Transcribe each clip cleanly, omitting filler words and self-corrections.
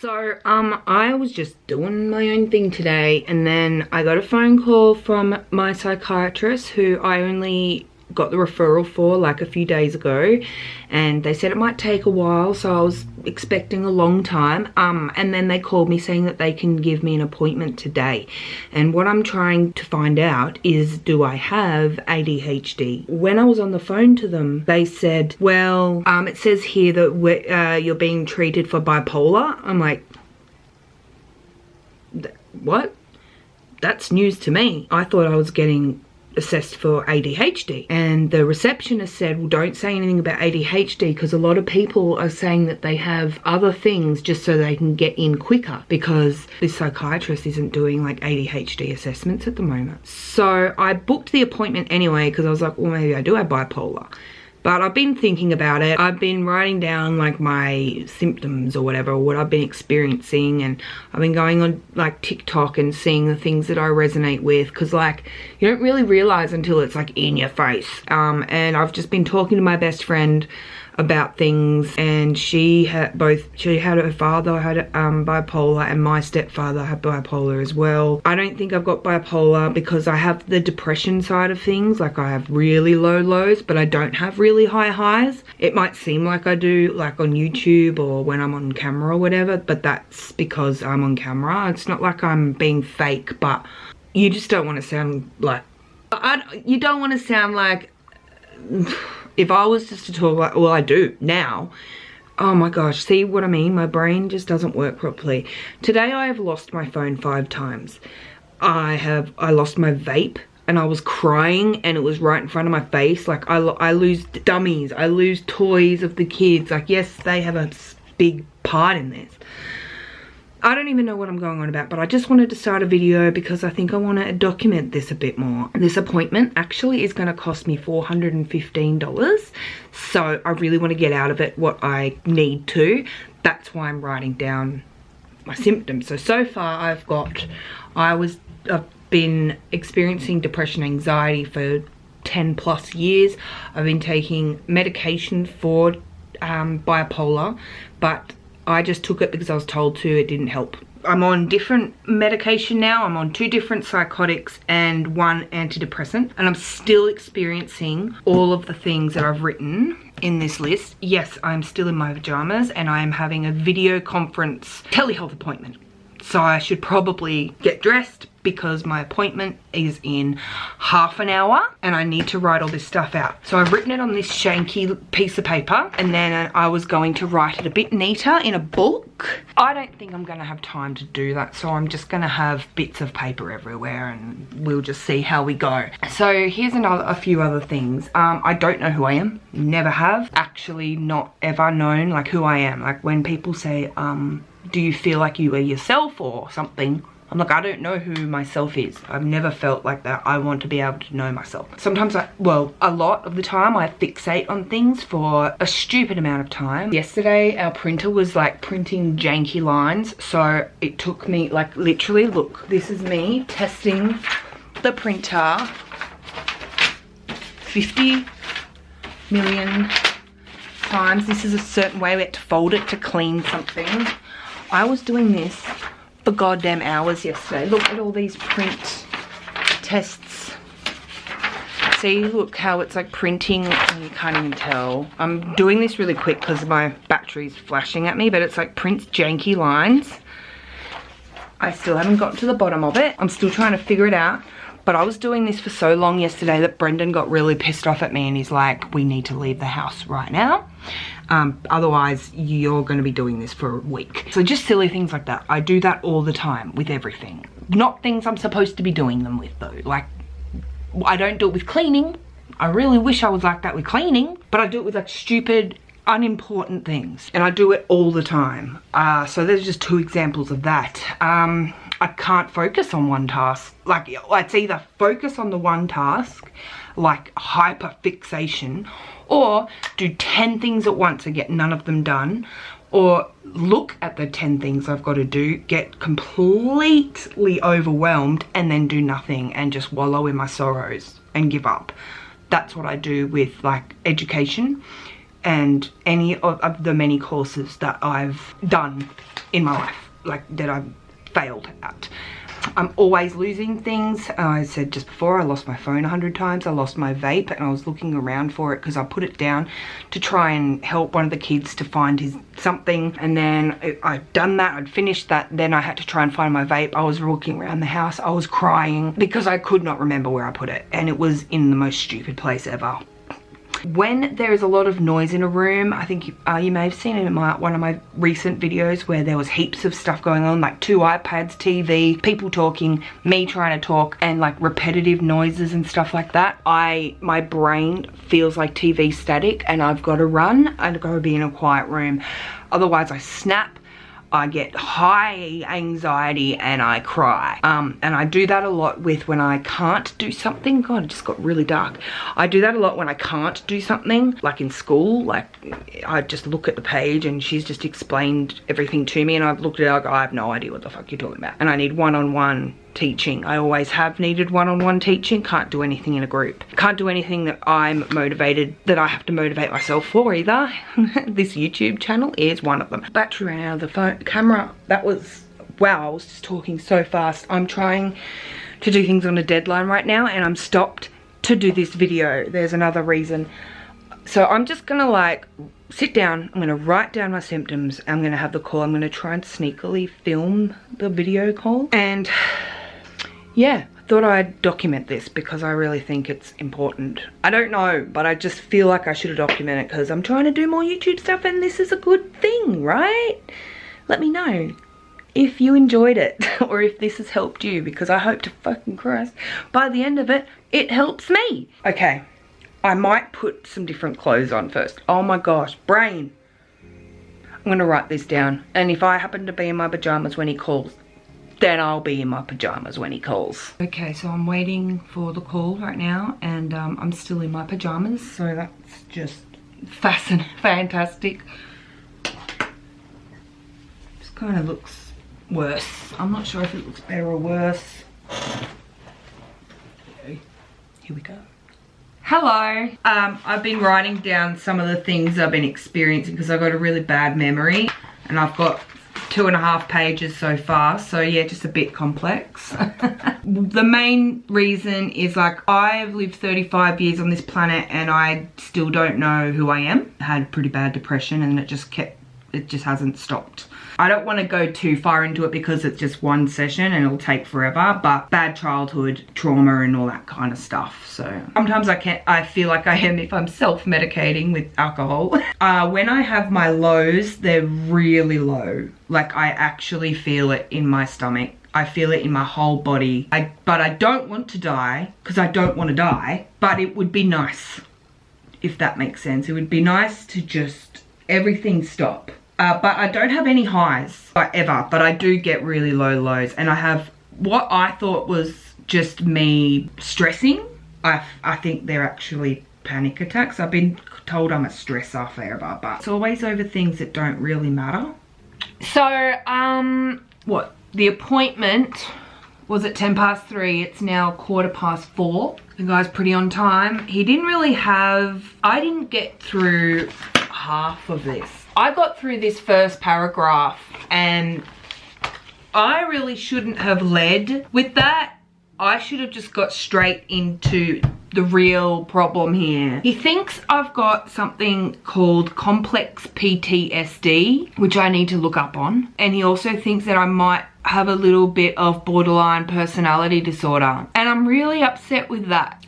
So, I was just doing my own thing today, and then I got a phone call from my psychiatrist, who I only got the referral for like a few days ago, and they said it might take a while, so I was expecting a long time. And then they called me saying that they can give me an appointment today, and what I'm trying to find out is, do I have ADHD? When I was on the phone to them, they said, well, it says here that you're being treated for bipolar. I'm like, what? That's news to me. I thought I was getting assessed for ADHD, and the receptionist said, well, don't say anything about ADHD, because a lot of people are saying that they have other things just so they can get in quicker, because this psychiatrist isn't doing like ADHD assessments at the moment. So I booked the appointment anyway, because I was like, well, maybe I do have bipolar. But I've been thinking about it. I've been writing down like my symptoms or whatever, or what I've been experiencing, and I've been going on like TikTok and seeing the things that I resonate with, because like you don't really realize until it's like in your face. And I've just been talking to my best friend about things, and she had her father had bipolar, and my stepfather had bipolar as well. I don't think I've got bipolar because I have the depression side of things. Like I have really low lows, but I don't have really high highs. It might seem like I do, like on YouTube or when I'm on camera or whatever, but that's because I'm on camera. It's not like I'm being fake, but you just don't want to sound like you don't want to sound like if I was just to talk like, well, I do now. Oh my gosh, see what I mean? My brain just doesn't work properly. Today I have lost my phone 5 times. I lost my vape, and I was crying, and it was right in front of my face. Like I lose dummies, I lose toys of the kids. Like, yes, they have a big part in this. I don't even know what I'm going on about, but I just wanted to start a video because I think I want to document this a bit more. This appointment actually is going to cost me $415, so I really want to get out of it what I need to. That's why I'm writing down my symptoms. So far I've been experiencing depression, anxiety for 10 plus years. I've been taking medication for bipolar, but I just took it because I was told to. It didn't help. I'm on different medication now. I'm on 2 different psychotics and 1 antidepressant, and I'm still experiencing all of the things that I've written in this list. Yes, I'm still in my pajamas, and I am having a video conference telehealth appointment. So I should probably get dressed because my appointment is in half an hour, and I need to write all this stuff out. So I've written it on this shanky piece of paper, and then I was going to write it a bit neater in a book. I don't think I'm gonna have time to do that, so I'm just gonna have bits of paper everywhere, and we'll just see how we go. So here's a few other things. I don't know who I am, never have. Actually not ever known like who I am. Like when people say, do you feel like you are yourself or something? I'm like, I don't know who myself is. I've never felt like that. I want to be able to know myself. Sometimes a lot of the time I fixate on things for a stupid amount of time. Yesterday, our printer was like printing janky lines. So it took me like literally, look, this is me testing the printer 50 million times. This is a certain way we had to fold it to clean something. I was doing this for goddamn hours yesterday. Look at all these print tests. See, look how it's like printing, and you can't even tell. I'm doing this really quick because my battery's flashing at me, but it's like prints janky lines. I still haven't gotten to the bottom of it. I'm still trying to figure it out. But I was doing this for so long yesterday that Brendan got really pissed off at me, and he's like, we need to leave the house right now. Otherwise you're going to be doing this for a week. So just silly things like that. I do that all the time with everything. Not things I'm supposed to be doing them with though. Like, I don't do it with cleaning. I really wish I was like that with cleaning, but I do it with like stupid, unimportant things, and I do it all the time. So there's just 2 examples of that. I can't focus on one task. Like, it's either focus on the one task, like hyper fixation, or do 10 things at once and get none of them done, or look at the 10 things I've got to do, get completely overwhelmed, and then do nothing and just wallow in my sorrows and give up. That's what I do with like education and any of the many courses that I've done in my life, like that I've failed at. I'm always losing things. I said just before, I lost my phone 100 times. I lost my vape, and I was looking around for it because I put it down to try and help one of the kids to find his something. And then I'd done that, I'd finished that. Then I had to try and find my vape. I was walking around the house. I was crying because I could not remember where I put it. And it was in the most stupid place ever. When there is a lot of noise in a room, I think you may have seen it in one of my recent videos where there was heaps of stuff going on, like 2 iPads, TV, people talking, me trying to talk, and like repetitive noises and stuff like that. My brain feels like TV static, and I've got to run. I've got to be in a quiet room. Otherwise I snap, I get high anxiety, and I cry. And I do that a lot with when I can't do something. God, it just got really dark. I do that a lot when I can't do something, like in school. Like I just look at the page and she's just explained everything to me, and I've looked at it, I go, I have no idea what the fuck you're talking about. And I need one-on-one teaching. I always have needed one-on-one teaching. Can't do anything in a group. Can't do anything that I'm motivated, that I have to motivate myself for either. This YouTube channel is one of them. Battery ran out of the phone camera. That was, wow, I was just talking so fast. I'm trying to do things on a deadline right now, and I'm stopped to do this video. There's another reason. So I'm just gonna like sit down, I'm gonna write down my symptoms, I'm gonna have the call, I'm gonna try and sneakily film the video call, and yeah, I thought I'd document this because I really think it's important. I don't know, but I just feel like I should have documented it because I'm trying to do more YouTube stuff, and this is a good thing, right? Let me know if you enjoyed it or if this has helped you, because I hope to fucking Christ by the end of it, it helps me. Okay, I might put some different clothes on first. Oh my gosh, brain. I'm gonna write this down, and if I happen to be in my pajamas when he calls, then I'll be in my pajamas when he calls. Okay, so I'm waiting for the call right now, and I'm still in my pajamas, so that's just fantastic. This kind of looks worse. I'm not sure if it looks better or worse. Okay, here we go. Hello. I've been writing down some of the things I've been experiencing because I've got a really bad memory, and I've got 2.5 pages so far, so yeah, just a bit complex. The main reason is like I've lived 35 years on this planet and I still don't know who I am. I had pretty bad depression, and it just hasn't stopped. I don't want to go too far into it because it's just one session and it'll take forever, but bad childhood trauma and all that kind of stuff. So sometimes I feel like I am if I'm self-medicating with alcohol. When I have my lows, they're really low. Like I actually feel it in my stomach. I feel it in my whole body. But I don't want to die because I don't want to die, but it would be nice, if that makes sense. It would be nice to just everything stop. But I don't have any highs, like ever, but I do get really low lows, and I have what I thought was just me stressing. I think they're actually panic attacks. I've been told I'm a stressor forever, but it's always over things that don't really matter. So, what? The appointment was at 3:10. It's now 4:15. The guy's pretty on time. He didn't really have, I didn't get through half of this. I got through this first paragraph, and I really shouldn't have led with that. I should have just got straight into the real problem here. He thinks I've got something called complex PTSD, which I need to look up on. And he also thinks that I might have a little bit of borderline personality disorder. And I'm really upset with that.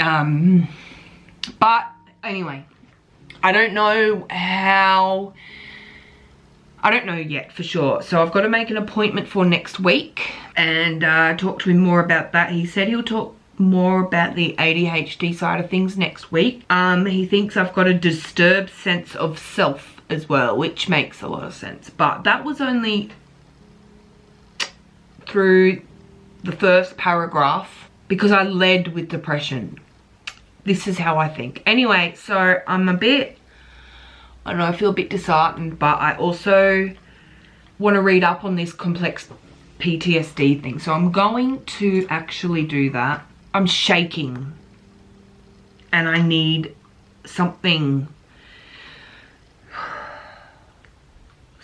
But anyway, I don't know how, I don't know yet for sure. So I've got to make an appointment for next week and talk to him more about that. He said he'll talk more about the ADHD side of things next week. He thinks I've got a disturbed sense of self as well, which makes a lot of sense. But that was only through the first paragraph because I led with depression. This is how I think. Anyway, so I'm a bit, I don't know, I feel a bit disheartened, but I also want to read up on this complex PTSD thing. So I'm going to actually do that. I'm shaking and I need something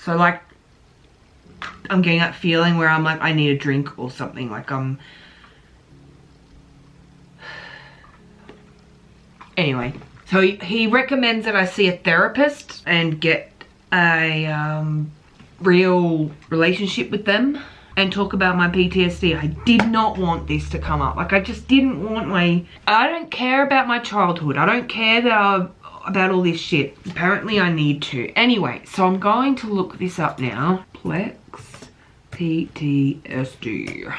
So like, I'm getting that feeling where I'm like, I need a drink or something. Like anyway, so he recommends that I see a therapist and get a real relationship with them and talk about my PTSD. I did not want this to come up. Like, I just didn't want I don't care about my childhood. I don't care that about all this shit. Apparently I need to. Anyway, so I'm going to look this up now. Plex PTSD.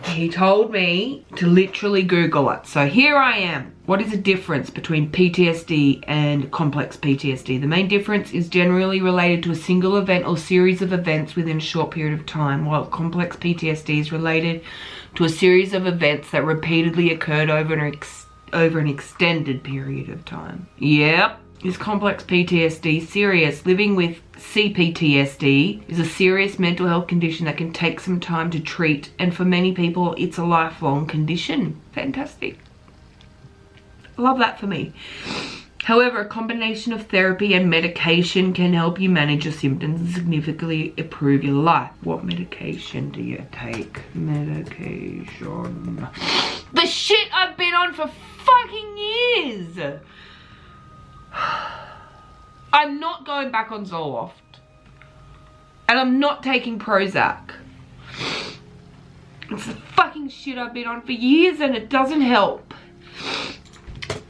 He told me to literally Google it. So here I am. What is the difference between PTSD and complex PTSD? The main difference is generally related to a single event or series of events within a short period of time, while complex PTSD is related to a series of events that repeatedly occurred over an extended period of time. Yep. Is complex PTSD serious? Living with CPTSD is a serious mental health condition that can take some time to treat, and for many people it's a lifelong condition. Fantastic. Love that for me. However, a combination of therapy and medication can help you manage your symptoms and significantly improve your life. What medication do you take? Medication. The shit I've been on for fucking years. I'm not going back on Zoloft. And I'm not taking Prozac. It's the fucking shit I've been on for years and it doesn't help.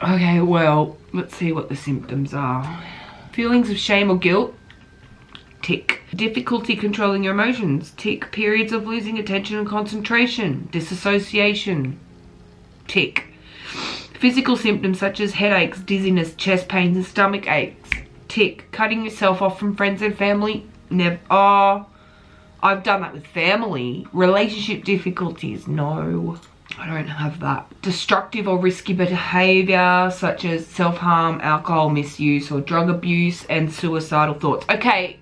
Okay, well, let's see what the symptoms are. Feelings of shame or guilt? Tick. Difficulty controlling your emotions? Tick. Periods of losing attention and concentration? Disassociation? Tick. Physical symptoms such as headaches, dizziness, chest pains and stomach aches? Tick. Cutting yourself off from friends and family? Never. Oh, I've done that with family. Relationship difficulties? No. I don't have that. Destructive or risky behavior such as self-harm, alcohol misuse or drug abuse and suicidal thoughts. Okay,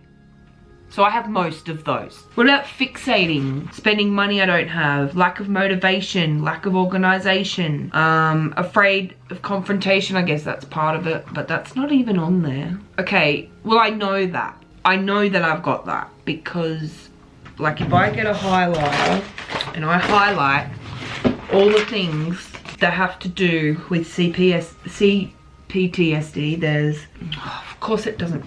so I have most of those. What about fixating? Spending money I don't have, lack of motivation, lack of organization, afraid of confrontation. I guess that's part of it, but that's not even on there. Okay, well, I know that. I know that I've got that because like if I get a highlighter and I highlight all the things that have to do with CPTSD, there's, of course it doesn't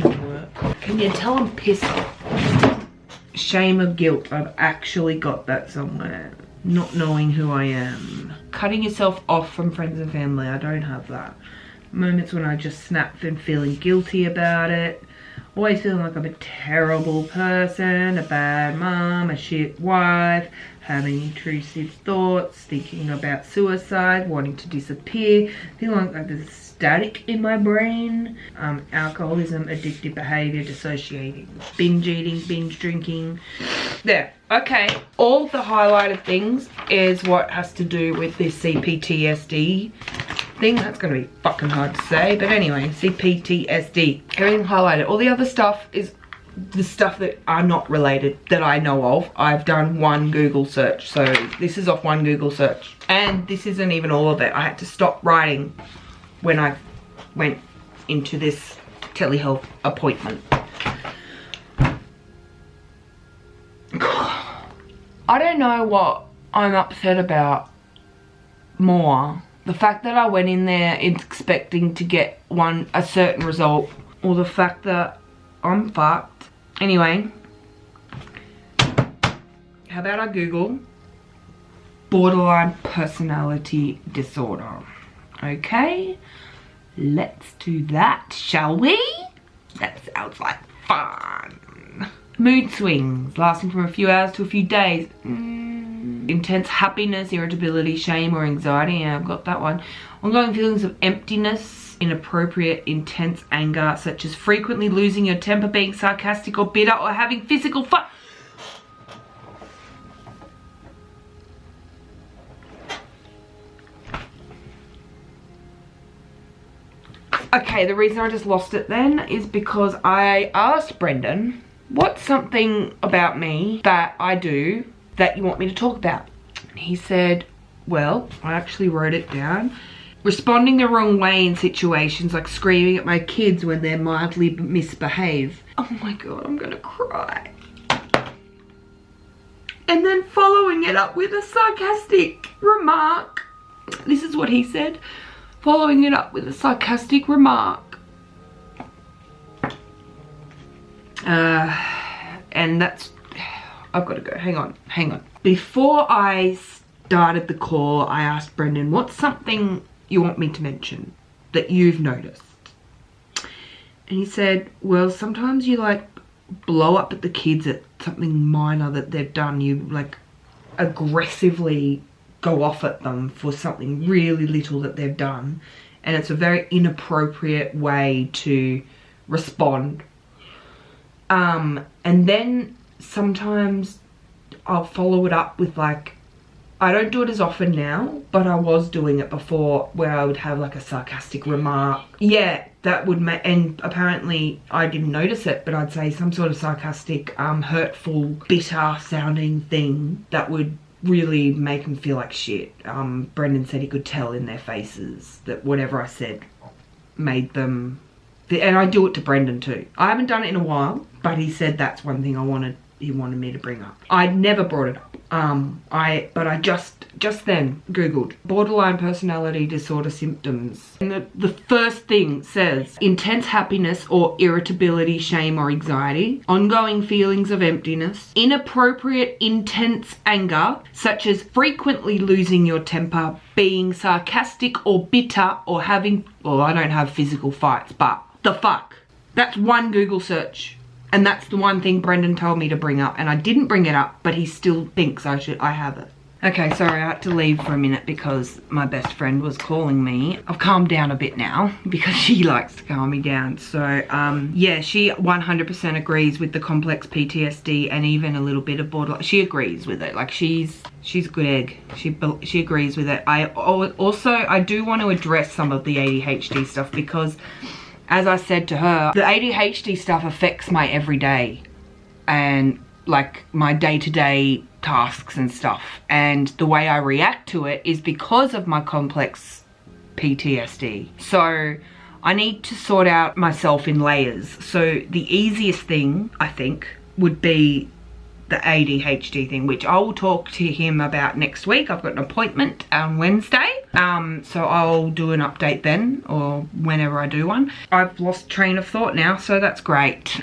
work. Can you tell I'm pissed off? Shame or guilt, I've actually got that somewhere. Not knowing who I am. Cutting yourself off from friends and family, I don't have that. Moments when I just snap and feeling guilty about it. Always feeling like I'm a terrible person, a bad mom, a shit wife, having intrusive thoughts, thinking about suicide, wanting to disappear, feeling like there's static in my brain, alcoholism, addictive behavior, dissociating, binge eating, binge drinking. There, okay. All the highlighted things is what has to do with this CPTSD thing. That's gonna be fucking hard to say, but anyway, CPTSD. Everything highlighted. All the other stuff is the stuff that are not related that I know of. I've done one Google search, so this is off one Google search. And this isn't even all of it. I had to stop writing when I went into this telehealth appointment. I don't know what I'm upset about more. The fact that I went in there expecting to get a certain result, or the fact that I'm fucked. Anyway, how about I Google borderline personality disorder? Okay, let's do that, shall we? That sounds like fun. Mood swings lasting from a few hours to a few days. Intense happiness, irritability, shame or anxiety. Yeah, I've got that one. Ongoing feelings of emptiness, inappropriate, intense anger, such as frequently losing your temper, being sarcastic or bitter, or having physical fun. Okay, the reason I just lost it then is because I asked Brendan, what's something about me that I do that you want me to talk about? And he said, well, I actually wrote it down. responding the wrong way in situations, like screaming at my kids when they're mildly misbehave. Oh my God, I'm gonna cry. And then following it up with a sarcastic remark. This is what he said. Following it up with a sarcastic remark. And that's, I've got to go, hang on. Before I started the call, I asked Brendan, what's something you want me to mention that you've noticed? And he said, well, sometimes you like blow up at the kids at something minor that they've done. You like aggressively go off at them for something really little that they've done. And it's a very inappropriate way to respond. And then sometimes I'll follow it up with like, I don't do it as often now, but I was doing it before, where I would have like a sarcastic remark. Yeah, that would make, and apparently I didn't notice it, but I'd say some sort of sarcastic, hurtful, bitter sounding thing that would really make them feel like shit. Brendan said he could tell in their faces that whatever I said made them, and I do it to Brendan too. I haven't done it in a while, but he said that's one thing he wanted me to bring up. I'd never brought it up. But I just then Googled borderline personality disorder symptoms. And the first thing says intense happiness or irritability, shame or anxiety, ongoing feelings of emptiness, inappropriate intense anger, such as frequently losing your temper, being sarcastic or bitter, or having, well, I don't have physical fights, but the fuck. That's one Google search. And that's the one thing Brendan told me to bring up, and I didn't bring it up, but he still thinks I have it. Okay, sorry, I had to leave for a minute because my best friend was calling me. I've calmed down a bit now because she likes to calm me down. So, yeah, she 100% agrees with the complex PTSD and even a little bit of borderline. She agrees with it. Like, she's a good egg. She agrees with it. I do want to address some of the ADHD stuff because, as I said to her, the ADHD stuff affects my everyday and like my day-to-day tasks and stuff. And the way I react to it is because of my complex PTSD. So I need to sort out myself in layers. So the easiest thing, I think, would be the ADHD thing, which I will talk to him about next week. I've got an appointment on Wednesday. So I'll do an update then, or whenever I do one. I've lost train of thought now, so that's great.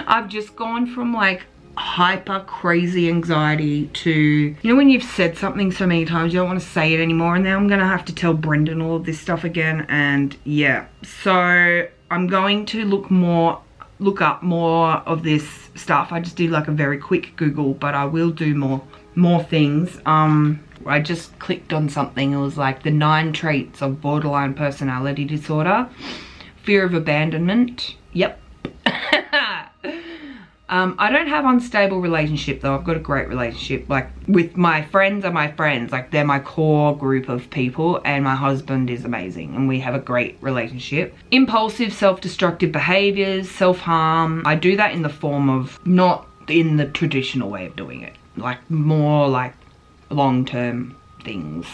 I've just gone from like hyper crazy anxiety to, you know, when you've said something so many times you don't want to say it anymore, and now I'm gonna have to tell Brendan all of this stuff again. And yeah, so I'm going to look up more of this stuff. I just did like a very quick Google, but I will do more things. I just clicked on something. It was like the 9 traits of borderline personality disorder. Fear of abandonment. Yep. I don't have unstable relationship though. I've got a great relationship. Like with my friends are my friends. Like they're my core group of people, and my husband is amazing and we have a great relationship. Impulsive, self-destructive behaviors, self-harm. I do that in the form of, not in the traditional way of doing it. Like more like long-term things.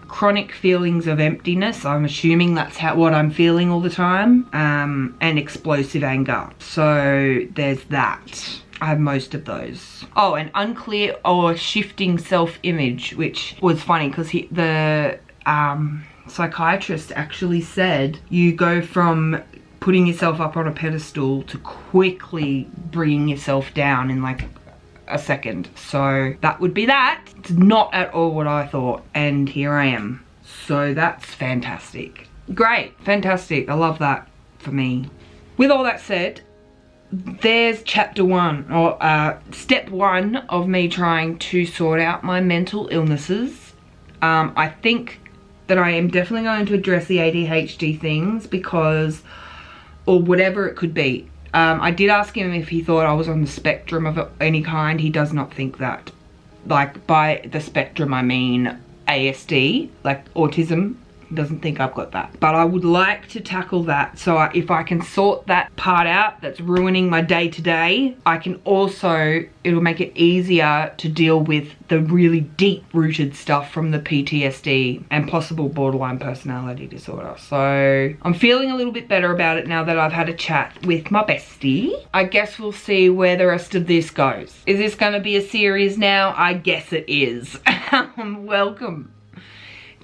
Chronic feelings of emptiness. I'm assuming that's what I'm feeling all the time. And explosive anger. So there's that. I have most of those. Oh, and unclear or shifting self-image, which was funny because the psychiatrist actually said you go from putting yourself up on a pedestal to quickly bringing yourself down in like a second. So that would be that. It's not at all what I thought, and here I am. So that's fantastic. Great, fantastic. I love that for me. With all that said, there's chapter 1, or step 1 of me trying to sort out my mental illnesses. I think that I am definitely going to address the ADHD things because, or whatever it could be. I did ask him if he thought I was on the spectrum of any kind. He does not think that. Like, by the spectrum I mean ASD, like autism, doesn't think I've got that. But I would like to tackle that. So if I can sort that part out that's ruining my day-to-day, I can also, it'll make it easier to deal with the really deep-rooted stuff from the PTSD and possible borderline personality disorder. So I'm feeling a little bit better about it now that I've had a chat with my bestie. I guess we'll see where the rest of this goes. Is this going to be a series now? I guess it is. Welcome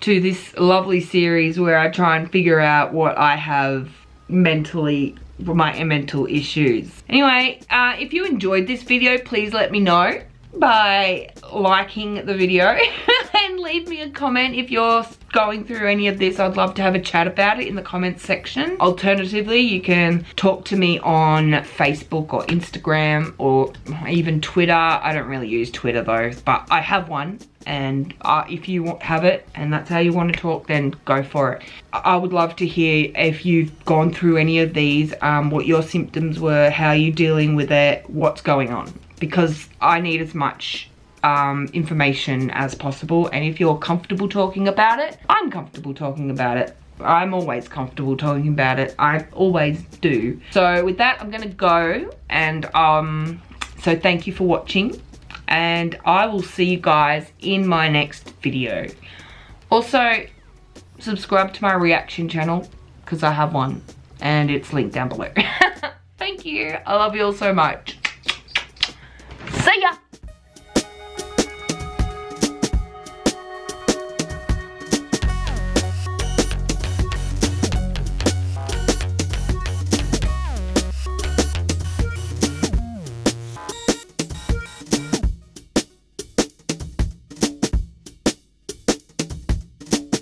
to this lovely series where I try and figure out what I have mentally, my mental issues. Anyway, if you enjoyed this video, please let me know by liking the video and leave me a comment if you're going through any of this. I'd love to have a chat about it in the comments section. Alternatively, you can talk to me on Facebook or Instagram or even Twitter. I don't really use Twitter though, but I have one. And if you have it and that's how you want to talk, then go for it. I would love to hear if you've gone through any of these, what your symptoms were, how you're dealing with it, what's going on. Because I need as much information as possible. And if you're comfortable talking about it, I'm comfortable talking about it. I'm always comfortable talking about it. I always do. So with that, I'm gonna go. And so thank you for watching. And I will see you guys in my next video. Also, subscribe to my reaction channel because I have one and it's linked down below. Thank you. I love you all so much. See ya.